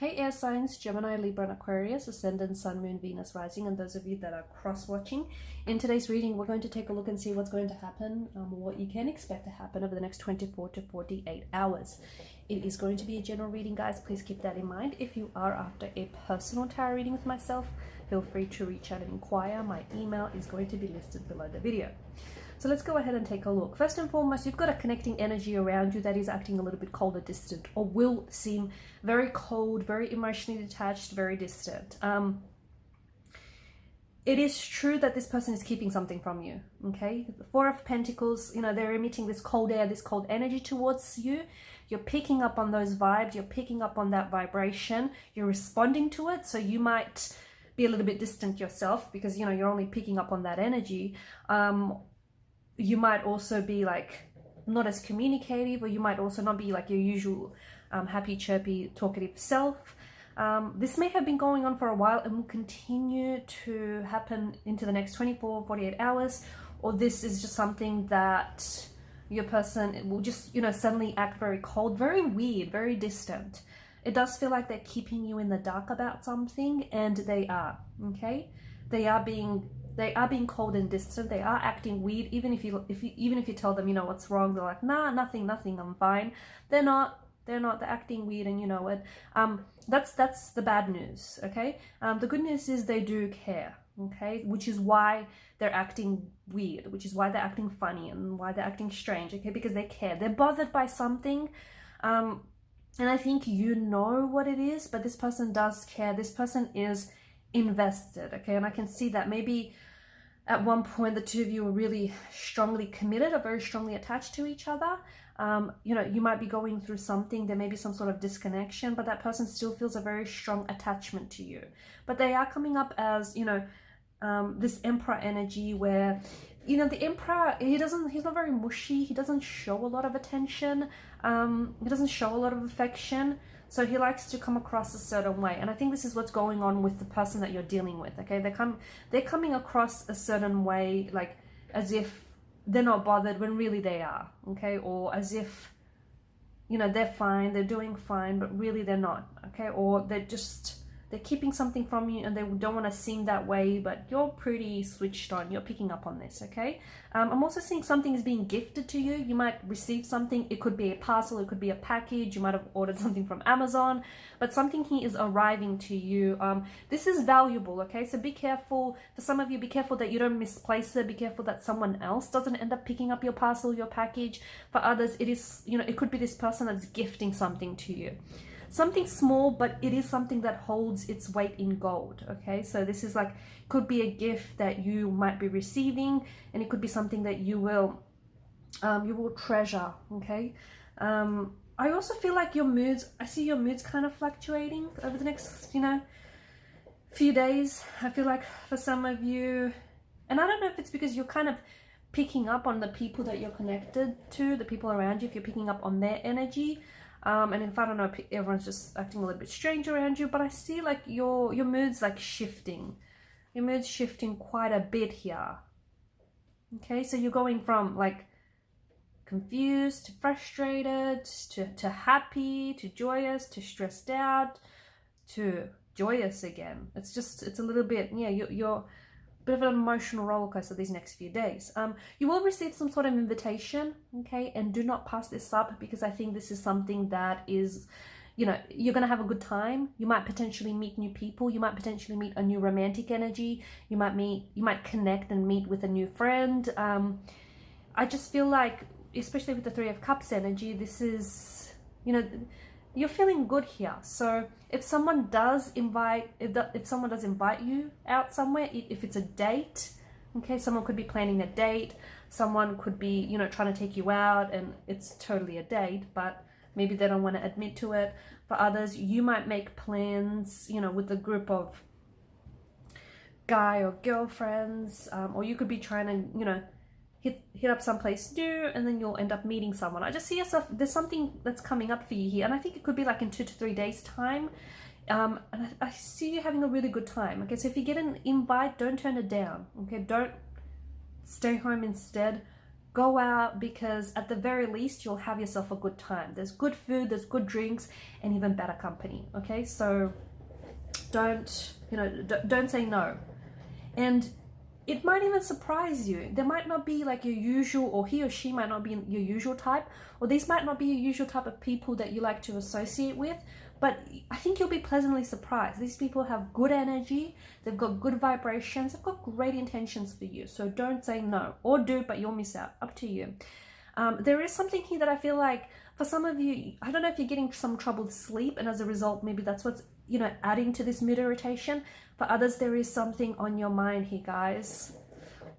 Hey air signs, Gemini, Libra and Aquarius, Ascendant, Sun, Moon, Venus, Rising, and those of you that are cross-watching. In today's reading, we're going to take a look and see what's going to happen, what you can expect to happen over the next 24 to 48 hours. It is going to be a general reading, guys. Please keep that in mind. If you are after a personal tarot reading with myself, feel free to reach out and inquire. My email is going to be listed below the video. So let's go ahead and take a look. First and foremost, you've got a connecting energy around you that is acting a little bit cold or distant, or will seem very cold, very emotionally detached, very distant. It is true that this person is keeping something from you, okay? The Four of Pentacles, you know, they're emitting this cold air, this cold energy towards you. You're picking up on those vibes. You're picking up on that vibration. You're responding to it. So you might be a little bit distant yourself because, you know, you're only picking up on that energy. You might also be like not as communicative, or you might also not be like your usual happy, chirpy, talkative self. This may have been going on for a while and will continue to happen into the next 24, 48 hours, or this is just something that your person will just, you know, suddenly act very cold, very weird, very distant. It does feel like they're keeping you in the dark about something, and they are, okay? They are being cold and distant. They are acting weird. Even if you tell them, you know, what's wrong, they're like, nah, nothing, I'm fine. They're not. They're acting weird, and you know it. That's the bad news, okay? The good news is they do care, okay? Which is why they're acting weird, which is why they're acting funny and why they're acting strange, okay? Because they care. They're bothered by something, and I think you know what it is, but this person does care. This person is invested, okay? And I can see that maybe at one point the two of you are really strongly committed or very strongly attached to each other. You know, you might be going through something, there may be some sort of disconnection, but that person still feels a very strong attachment to you. But they are coming up as, you know, this Emperor energy where, you know, the Emperor, he's not very mushy, he doesn't show a lot of attention, he doesn't show a lot of affection. So he likes to come across a certain way. And I think this is what's going on with the person that you're dealing with, okay? They're coming across a certain way, like as if they're not bothered when really they are, okay? Or as if, you know, they're fine, they're doing fine, but really they're not, okay? Or they're keeping something from you and they don't want to seem that way, but you're pretty switched on. You're picking up on this, okay? I'm also seeing something is being gifted to you. You might receive something. It could be a parcel. It could be a package. You might have ordered something from Amazon, but something here is arriving to you. This is valuable, okay? So be careful. For some of you, be careful that you don't misplace it. Be careful that someone else doesn't end up picking up your parcel, your package. For others, it is, you know, it could be this person that's gifting something to you. Something small, but it is something that holds its weight in gold, okay? So this is like, could be a gift that you might be receiving, and it could be something that you will treasure, okay? I also feel like your moods, I see your moods kind of fluctuating over the next, you know, few days. I feel like for some of you, and I don't know if it's because you're kind of picking up on the people that you're connected to, the people around you, if you're picking up on their energy. And if I don't know, everyone's just acting a little bit strange around you, but I see like your mood's like shifting. Your mood's shifting quite a bit here. Okay, so you're going from like confused to frustrated to happy to joyous to stressed out to joyous again. It's a little bit, yeah, you're bit of an emotional roller coaster these next few days. You will receive some sort of invitation, okay? And do not pass this up, because I think this is something that is, you know, you're going to have a good time. You might potentially meet new people. You might potentially meet a new romantic energy. You might connect and meet with a new friend. I just feel like, especially with the Three of Cups energy, this is, you know, you're feeling good here. So if someone does invite you out somewhere, if it's a date, okay, someone could be planning a date, someone could be, you know, trying to take you out, and it's totally a date, but maybe they don't want to admit to it. For others, you might make plans, you know, with a group of guy or girlfriends, or you could be trying to, you know, hit up someplace new, and then you'll end up meeting someone. I just see yourself, there's something that's coming up for you here, and I think it could be like in 2 to 3 days time. And I see you having a really good time, okay? So if you get an invite, don't turn it down, okay? Don't stay home instead. Go out, because at the very least you'll have yourself a good time. There's good food, there's good drinks, and even better company. Okay, so don't, you know, don't say no. And it might even surprise you. There might not be like your usual, or he or she might not be your usual type, or these might not be your usual type of people that you like to associate with, but I think you'll be pleasantly surprised. These people have good energy, they've got good vibrations, they've got great intentions for you. So don't say no, or do, but you'll miss out. Up to you. There is something here that I feel like for some of you, I don't know if you're getting some troubled sleep, and as a result, maybe that's what's, you know, adding to this mood irritation. For others, there is something on your mind here, guys.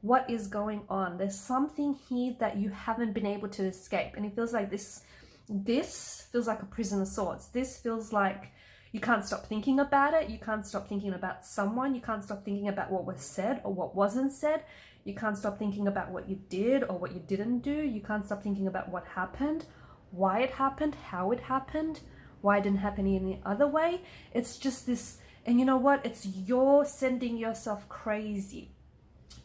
What is going on? There's something here that you haven't been able to escape, and it feels like this feels like a prison of sorts. This feels like you can't stop thinking about it. You can't stop thinking about someone. You can't stop thinking about what was said or what wasn't said. You can't stop thinking about what you did or what you didn't do. You can't stop thinking about what happened, why it happened, how it happened, why it didn't happen any other way. It's just this, and you know what? It's you're sending yourself crazy.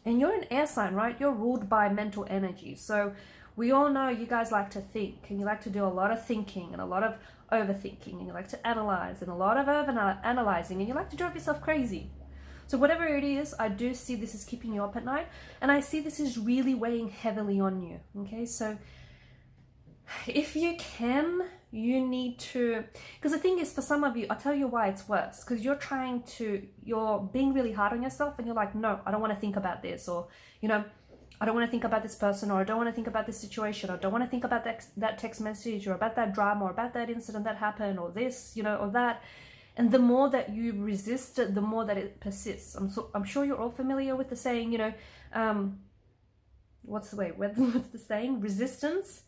And you're an air sign, right? You're ruled by mental energy. So we all know you guys like to think, and you like to do a lot of thinking and a lot of overthinking, and you like to analyze and a lot of over-analyzing, and you like to drive yourself crazy. So whatever it is, I do see this is keeping you up at night, and I see this is really weighing heavily on you. Okay, so if you can, you need to, because the thing is, for some of you, I'll tell you why it's worse, because you're being really hard on yourself, and you're like, no, I don't want to think about this, or, you know, I don't want to think about this person, or I don't want to think about this situation, or I don't want to think about that text message, or about that drama, or about that incident that happened, or this, you know, or that. And the more that you resist it, the more that it persists. I'm sure you're all familiar with the saying, you know, what's the saying? Resistance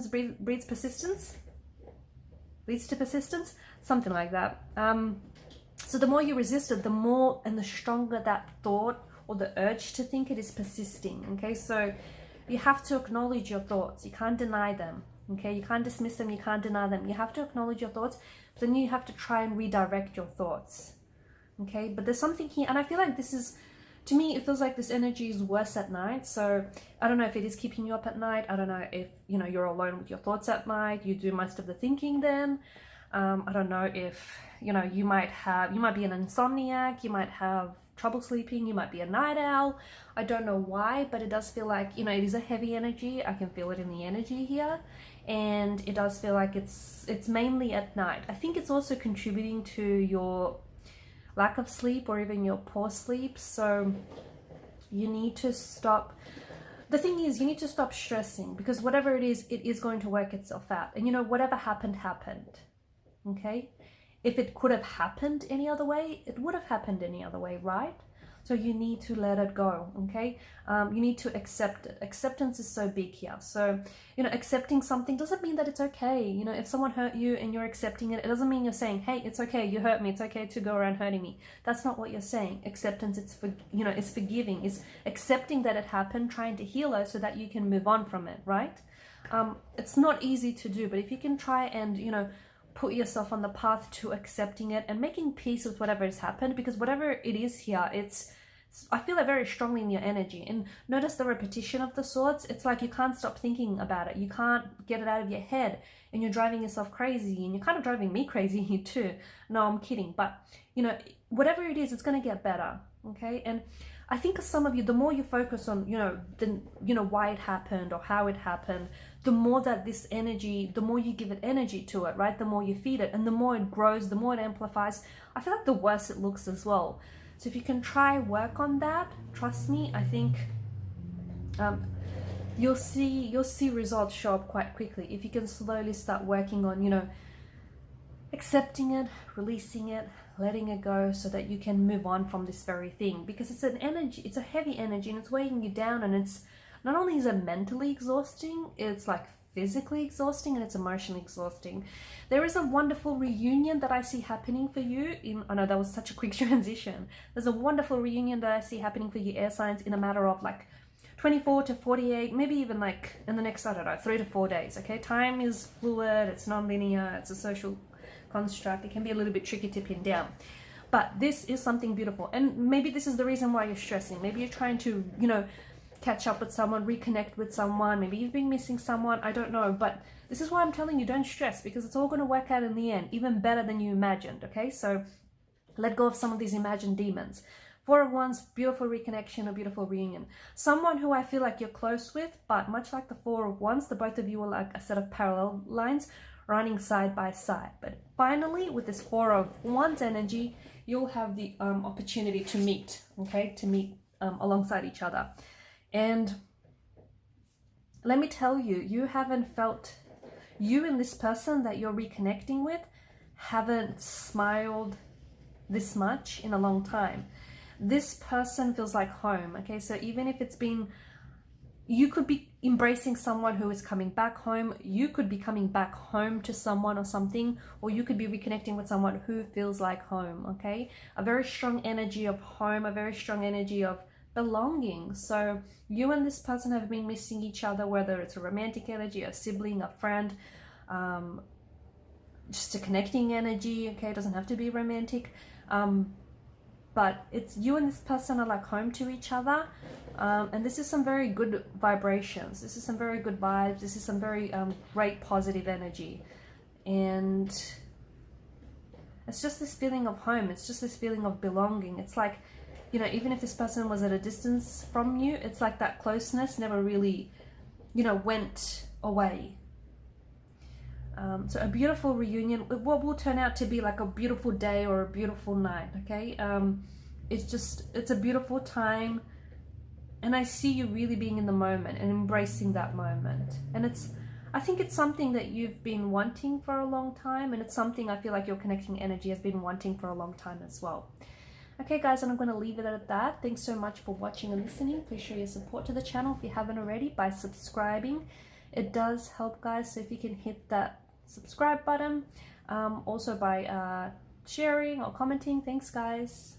breeds persistence, leads to persistence, something like that. So the more you resist it, the more and the stronger that thought or the urge to think it is persisting. Okay, so you have to acknowledge your thoughts. You can't deny them. Okay, you can't dismiss them, you can't deny them. You have to acknowledge your thoughts, but then you have to try and redirect your thoughts. Okay, but there's something here, and I feel like this is, to me, it feels like this energy is worse at night. So I don't know if it is keeping you up at night. I don't know if, you know, you're alone with your thoughts at night. You do most of the thinking then. I don't know if, you know, you might be an insomniac. You might have trouble sleeping. You might be a night owl. I don't know why, but it does feel like, you know, it is a heavy energy. I can feel it in the energy here. And it does feel like it's mainly at night. I think it's also contributing to your lack of sleep or even your poor sleep. So you need to stop. The thing is, you need to stop stressing, because whatever it is going to work itself out. And you know, whatever happened, happened. Okay? If it could have happened any other way, it would have happened any other way, right? So you need to let it go, okay? You need to accept it. Acceptance is so big here. So, you know, accepting something doesn't mean that it's okay. You know, if someone hurt you and you're accepting it, it doesn't mean you're saying, hey, it's okay, you hurt me, it's okay to go around hurting me. That's not what you're saying. Acceptance, it's forgiving, it's accepting that it happened, trying to heal it so that you can move on from it, right? It's not easy to do, but if you can try and, you know, put yourself on the path to accepting it and making peace with whatever has happened, because whatever it is here, I feel it very strongly in your energy. And notice the repetition of the swords. It's like you can't stop thinking about it. You can't get it out of your head, and you're driving yourself crazy, and you're kind of driving me crazy here too. No, I'm kidding. But, you know, whatever it is, it's going to get better. Okay. And I think some of you, the more you focus on, why it happened or how it happened, the more that this energy, the more you give it energy to it, right? The more you feed it, and the more it grows, the more it amplifies. I feel like the worse it looks as well. So if you can try work on that, trust me, I think you'll see results show up quite quickly. If you can slowly start working on, accepting it, releasing it, letting it go, so that you can move on from this very thing, because it's an energy, it's a heavy energy, and it's weighing you down, and it's not only is it mentally exhausting, it's like physically exhausting, and it's emotionally exhausting. There is a wonderful reunion that I see happening for you I know that was such a quick transition. There's a wonderful reunion that I see happening for you air signs in a matter of like 24 to 48, maybe even like in the next, 3 to 4 days. Okay, time is fluid, it's non-linear, it's a social construct. It can be a little bit tricky to pin down, but this is something beautiful. And maybe this is the reason why you're stressing. Maybe you're trying to, catch up with someone, reconnect with someone. Maybe you've been missing someone, I don't know. But this is why I'm telling you, don't stress, because it's all going to work out in the end, even better than you imagined, okay? So let go of some of these imagined demons. Four of Wands, beautiful reconnection, a beautiful reunion. Someone who I feel like you're close with, but much like the Four of Wands, the both of you are like a set of parallel lines running side by side. But finally, with this Four of Wands energy, you'll have the opportunity to meet, okay? To meet alongside each other. And let me tell you, you haven't felt, you and this person that you're reconnecting with haven't smiled this much in a long time. This person feels like home, okay? So even if it's been, you could be embracing someone who is coming back home, you could be coming back home to someone or something, or you could be reconnecting with someone who feels like home, okay? A very strong energy of home, a very strong energy of belonging. So you and this person have been missing each other, whether it's a romantic energy, a sibling, a friend, just a connecting energy, okay? It doesn't have to be romantic. But it's you and this person are like home to each other, and this is some very good vibrations, this is some very good vibes, this is some very great positive energy, and it's just this feeling of home, it's just this feeling of belonging. It's like, you know, even if this person was at a distance from you, it's like that closeness never really, you know, went away. So a beautiful reunion, what will turn out to be like a beautiful day or a beautiful night, okay? It's a beautiful time, and I see you really being in the moment and embracing that moment. And I think it's something that you've been wanting for a long time, and it's something I feel like your connecting energy has been wanting for a long time as well. Okay guys, and I'm going to leave it at that. Thanks so much for watching and listening. Please show your support to the channel if you haven't already by subscribing. It does help, guys, so if you can hit that subscribe button, also by sharing or commenting. Thanks guys.